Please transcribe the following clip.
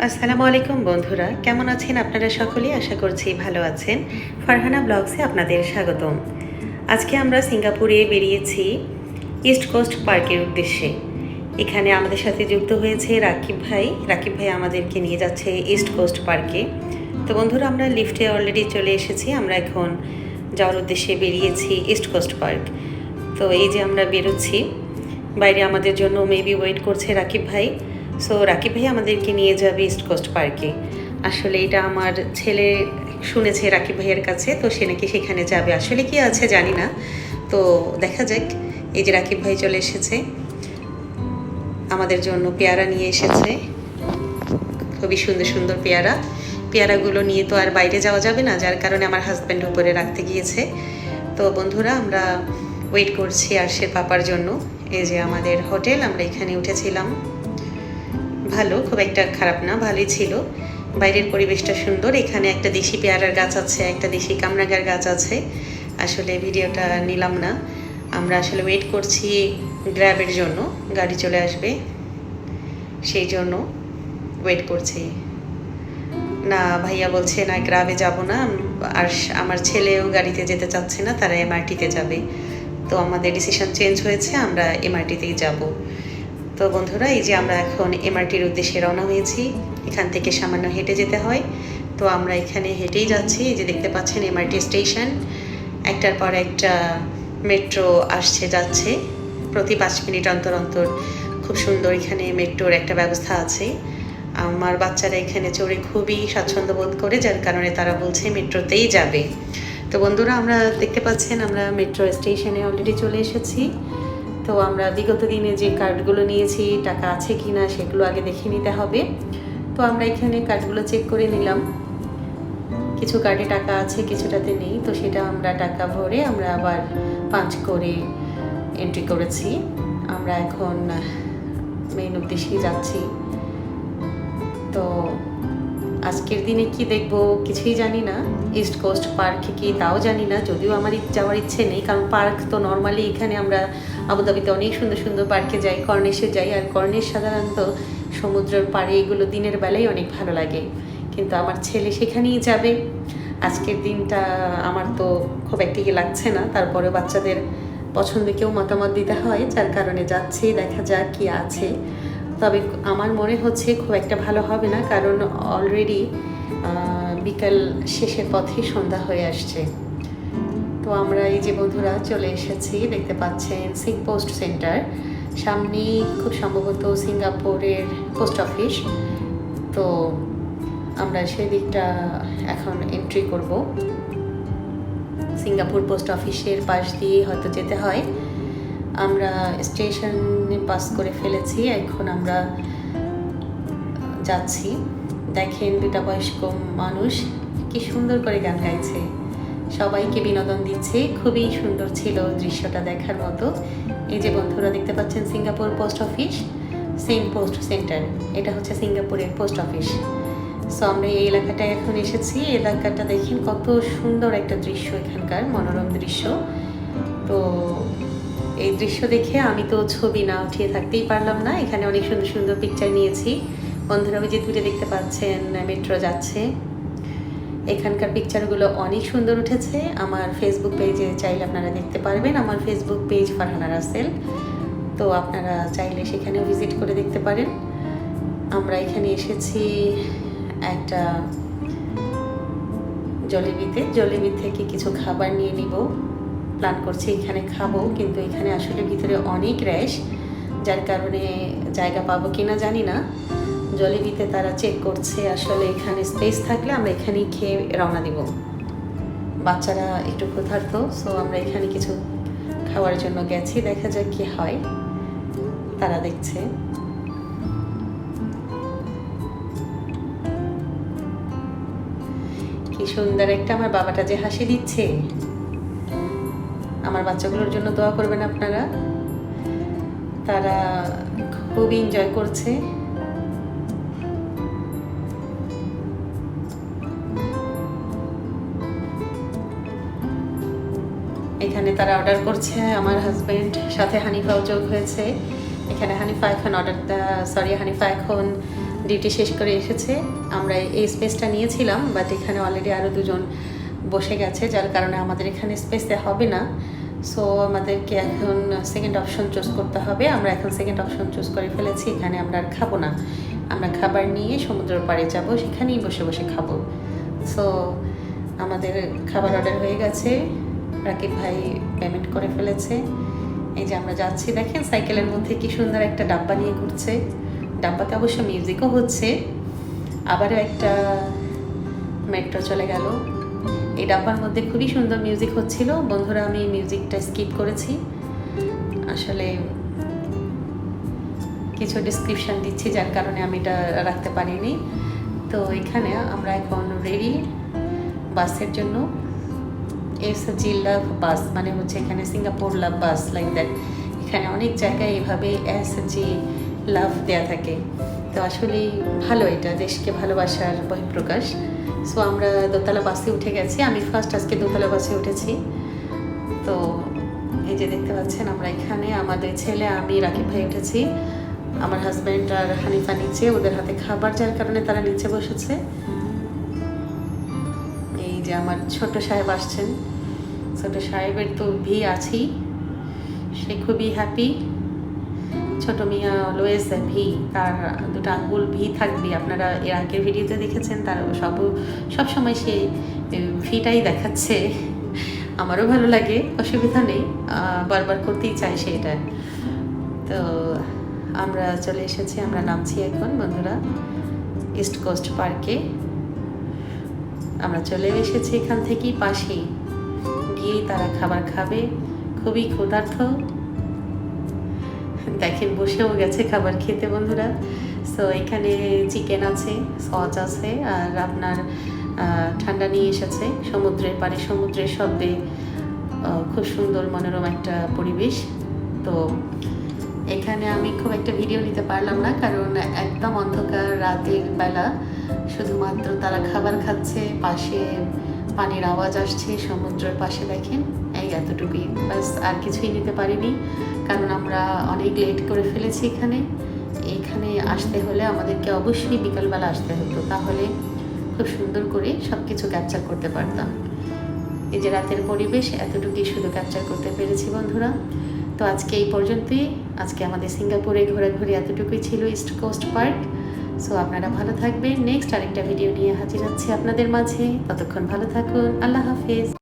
আসসালামু আলাইকুম বন্ধুরা, কেমন আছেন আপনারা সকলেই? আশা করছি ভালো আছেন। ফারহানা ব্লগসে আপনাদের স্বাগতম। আজকে আমরা সিঙ্গাপুরে বেরিয়েছি ইস্ট কোস্ট পার্কের উদ্দেশ্যে। এখানে আমাদের সাথে যুক্ত হয়েছে রাকিব ভাই। রাকিব ভাই আমাদেরকে নিয়ে যাচ্ছে ইস্ট কোস্ট পার্কে। তো বন্ধুরা, আমরা লিফটে অলরেডি চলে এসেছি। আমরা এখন যাওয়ার উদ্দেশ্যে বেরিয়েছি ইস্ট কোস্ট পার্ক। তো এই যে আমরা বেরোচ্ছি, বাইরে আমাদের জন্য মেবি ওয়েট করছে রাকিব ভাই। সো রাকিব ভাই আমাদেরকে নিয়ে যাবে ইস্ট কোস্ট পার্কে। আসলে এটা আমার ছেলে শুনেছে রাকিব ভাইয়ের কাছে, তো সে নাকি সেখানে যাবে। আসলে কি আছে জানি না, তো দেখা যাক। এই যে রাকিব ভাই চলে এসেছে, আমাদের জন্য পেয়ারা নিয়ে এসেছে। খুবই সুন্দর সুন্দর পেয়ারা। পেয়ারাগুলো নিয়ে তো আর বাইরে যাওয়া যাবে না, যার কারণে আমার হাজব্যান্ড উপরে রাখতে গিয়েছে। তো বন্ধুরা, আমরা ওয়েট করছি আরশের পাপার জন্য। এই যে আমাদের হোটেল, আমরা এখানে উঠেছিলাম। ভালো, খুব একটা খারাপ না, ভালোই ছিল। বাইরের পরিবেশটা সুন্দর। এখানে একটা দেশি পেয়ারার গাছ আছে, একটা দেশি কামরাঙ্গার গাছ আছে। আসলে ভিডিওটা নিলাম না। আমরা আসলে ওয়েট করছি গ্র্যাবের জন্য, গাড়ি চলে আসবে, সেই জন্য ওয়েট করছি। না, ভাইয়া বলছে না গ্রামে যাব না, আর আমার ছেলেও গাড়িতে যেতে চাচ্ছে না, তারা এমআরটিতে যাবে। তো আমাদের ডিসিশন চেঞ্জ হয়েছে, আমরা এমআরটিতেই যাব। তো বন্ধুরা, এই যে আমরা এখন এমআরটির উদ্দেশ্যে রওনা হয়েছি। এখান থেকে সামান্য হেঁটে যেতে হয়, তো আমরা এখানে হেঁটেই যাচ্ছি। এই যে দেখতে পাচ্ছেন এমআরটি স্টেশন, একটার পর একটা মেট্রো আসছে যাচ্ছে প্রতি 5 মিনিট অন্তর অন্তর। খুব সুন্দর এখানে মেট্রোর একটা ব্যবস্থা আছে। আমার বাচ্চারা এখানে চড়ে খুবই স্বাচ্ছন্দ্য বোধ করে, যার কারণে তারা বলছে মেট্রোতেই যাবে। তো বন্ধুরা, আমরা দেখতে পাচ্ছেন আমরা মেট্রো স্টেশনে অলরেডি চলে এসেছি। তো আমরা বিগত দিনে যে কার্ডগুলো নিয়েছি, টাকা আছে কি না সেগুলো আগে দেখে নিতে হবে। তো আমরা এখানে কার্ডগুলো চেক করে নিলাম। কিছু কার্ডে টাকা আছে, কিছুটাতে নেই। তো সেটা আমরা টাকা ভরে আমরা আবার পাঞ্চ করে এন্ট্রি করেছি। আমরা এখন মেইন উদ্দেশ্যেই যাচ্ছি। তো আজকের দিনে কি দেখব কিছুই জানি না। ইস্ট কোস্ট পার্কে কি তাও জানি না, যদিও আমার যাওয়ার ইচ্ছে নেই, কারণ পার্ক তো নর্মালি এখানে আমরা আবুধাবিতে অনেক সুন্দর সুন্দর পার্কে যাই, কর্নিশে যাই। আর কর্নিশ সাধারণত সমুদ্রের পাড়ে, এগুলো দিনের বেলায় অনেক ভালো লাগে। কিন্তু আমার ছেলে সেখানেই যাবে। আজকের দিনটা আমার তো খুব একটা লাগছে না, তারপরে বাচ্চাদের পছন্দকেও মতামত দিতে হয়, যার কারণে যাচ্ছি। দেখা যাক কি আছে। তবে আমার মনে হচ্ছে খুব একটা ভালো হবে না, কারণ অলরেডি বিকাল শেষের পথে সন্ধ্যা হয়ে আসছে। তো আমরা এই যে বন্ধুরা চলে এসেছি, দেখতে পাচ্ছেন সিং পোস্ট সেন্টার। সামনেই খুব সম্ভবত সিঙ্গাপুরের পোস্ট অফিস। তো আমরা সেই দিকটা এখন এন্ট্রি করব। সিঙ্গাপুর পোস্ট অফিসের পাশ দিয়ে হয়তো যেতে হয়। আমরা স্টেশনে পাস করে ফেলেছি, এখন আমরা যাচ্ছি। দেখেন দুটা বয়স্ক মানুষ কি সুন্দর করে গান গাইছে, সবাইকে বিনোদন দিচ্ছে। খুবই সুন্দর ছিল দৃশ্যটা, দেখার মতো। এই যে বন্ধুরা দেখতে পাচ্ছেন Singapore post office, same post centre. এটা হচ্ছে সিঙ্গাপুরের পোস্ট অফিস। সো আমরা এই এলাকাটায় এখন এসেছি। এলাকাটা দেখেন কত সুন্দর একটা দৃশ্য, এখানকার মনোরম দৃশ্য। তো এই দৃশ্য দেখে আমি তো ছবি না উঠিয়ে থাকতেই পারলাম না। এখানে অনেক সুন্দর সুন্দর পিকচার নিয়েছি। বন্ধুরা, ওই যে দূরে দেখতে পাচ্ছেন মেট্রো যাচ্ছে। এখানকার পিকচারগুলো অনেক সুন্দর উঠেছে। আমার ফেসবুক পেজে চাইলে আপনারা দেখতে পারবেন। আমার ফেসবুক পেজ ফারহানা রাসেল, তো আপনারা চাইলে সেখানে ভিজিট করে দেখতে পারেন। আমরা এখানে এসেছি একটা জলিবিতে থেকে কিছু খাবার নিয়ে নিব। প্ল্যান করছি এখানে খাবো, কিন্তু এখানে আসলে ভিতরে অনেক র্যাশ, যার কারণে জায়গা পাবো কিনা জানি না। জলিবিতে তারা চেক করছে, আসলে এখানে স্পেস থাকলে আমরা এখানেই খেয়ে রওনা দিব। বাচ্চারা একটু ক্ষুধার্ত, সো আমরা এখানে কিছু খাওয়ার জন্য গেছি। দেখা যাক কি হয়, তারা দেখছে। কি সুন্দর একটা আমার বাবাটা যে হাসি দিচ্ছে। আমার বাচ্চাগুলোর জন্য দোয়া করবেন আপনারা, তারা খুব এনজয় করছে। এখানে তারা অর্ডার করছে, আমার হাজব্যান্ড সাথে হানিফাও যোগ হয়েছে। এখানে হানিফা এখন ডিউটি শেষ করে এসেছে। আমরা এই স্পেসটা নিয়েছিলাম, বাট এখানে অলরেডি আরও দুজন বসে গেছে, যার কারণে আমাদের এখানে স্পেস দেওয়া হবে না। সো আমাদেরকে এখন সেকেন্ড অপশন চুজ করতে হবে। আমরা এখন সেকেন্ড অপশন চুজ করে ফেলেছি। এখানে আমরা আর খাবো না, আমরা খাবার নিয়ে সমুদ্রের পাড়ে যাব, সেখানেই বসে বসে খাবো। সো আমাদের খাবার অর্ডার হয়ে গেছে, রাকিব ভাই পেমেন্ট করে ফেলেছে। এই যে আমরা যাচ্ছি, দেখেন সাইকেলের মধ্যে কি সুন্দর একটা ডাব্বা নিয়ে ঘুরছে। ডাব্বাতে অবশ্য মিউজিকও হচ্ছে। আবারও একটা মেট্রো চলে গেল। এই ডাব্বার মধ্যে খুবই সুন্দর মিউজিক হচ্ছিল। বন্ধুরা, আমি মিউজিকটা স্কিপ করেছি, আসলে কিছু ডিসক্রিপশান দিচ্ছি, যার কারণে আমি এটা রাখতে পারিনি। তো এখানে আমরা এখন রেডি বাসের জন্য। এসজি লাভ বাস মানে হচ্ছে এখানে Singapore love bus, like that. এখানে অনেক জায়গায় এভাবে এসজি লাভ দেয়া থাকে। তো আসলেই ভালো, এটা দেশকে ভালোবাসার বহিঃপ্রকাশ। সো আমরা দোতলা বাসে উঠে গেছি। আমি ফার্স্ট আজকে দোতলা বাসে উঠেছি। তো এই যে দেখতে পাচ্ছেন, আমরা এখানে আমাদের ছেলে, আমি, রাকিব ভাই উঠেছি। আমার হাজব্যান্ড আর হানিফা নিচে, ওদের হাতে খাবার, যার কারণে তারা নিচে বসেছে। এই যে আমার ছোট সাহেব আসছেন। ছোট সাহেবের তো ভি আছেই, সে খুবই হ্যাপি। ছোট মিয়া অলওয়েজ ভি, তার দুটো আঙ্গুল ভি থাকবে। আপনারা এর আগের ভিডিওতে দেখেছেন, তার সব সময় সে ভিটাই দেখাচ্ছে। আমারও ভালো লাগে, অসুবিধা নেই, বারবার করতেই চাই সেটা। তো আমরা চলে এসেছি, আমরা নামছি এখন বন্ধুরা ইস্ট কোস্ট পার্কে। আমরা চলে এসেছি এখান থেকেই, পাশেই গিয়েই তারা খাবার খাবে। খুবই ক্ষুধার্ত, দেখেন বসেও গেছে খাবার খেতে বন্ধুরা। সো এখানে চিকেন আছে, সস আছে, আর আপনার ঠান্ডা নিয়ে এসেছে। সমুদ্রের পাড়ে সমুদ্রের শব্দে খুব সুন্দর মনোরম একটা পরিবেশ। তো এখানে আমি খুব একটা ভিডিও নিতে পারলাম না, কারণ একদম অন্ধকার রাতের বেলা, শুধুমাত্র তারা খাবার খাচ্ছে, পাশে পানির আওয়াজ আসছে সমুদ্রের পাশে, দেখেন এই এতটুকুই বাস। আর কিছুই নিতে পারিনি, কারণ আমরা অনেক লেট করে ফেলেছি। এখানে আসতে হলে আমাদেরকে অবশ্যই বিকালবেলা আসতে হতো, তাহলে খুব সুন্দর করে সব কিছু ক্যাপচার করতে পারতাম। এই যে রাতের পরিবেশ, এতটুকুই শুধু ক্যাপচার করতে পেরেছি বন্ধুরা। তো আজকে এই পর্যন্তই। আজকে আমাদের সিঙ্গাপুরে ঘোরাঘুরি এতটুকুই ছিল, ইস্ট কোস্ট পার্ক। সো আপনারা ভালো থাকবেন। নেক্সট আরেকটা ভিডিও নিয়ে হাজির হচ্ছি আপনাদের মাঝে। ততক্ষণ ভালো থাকুন। আল্লাহ হাফেজ।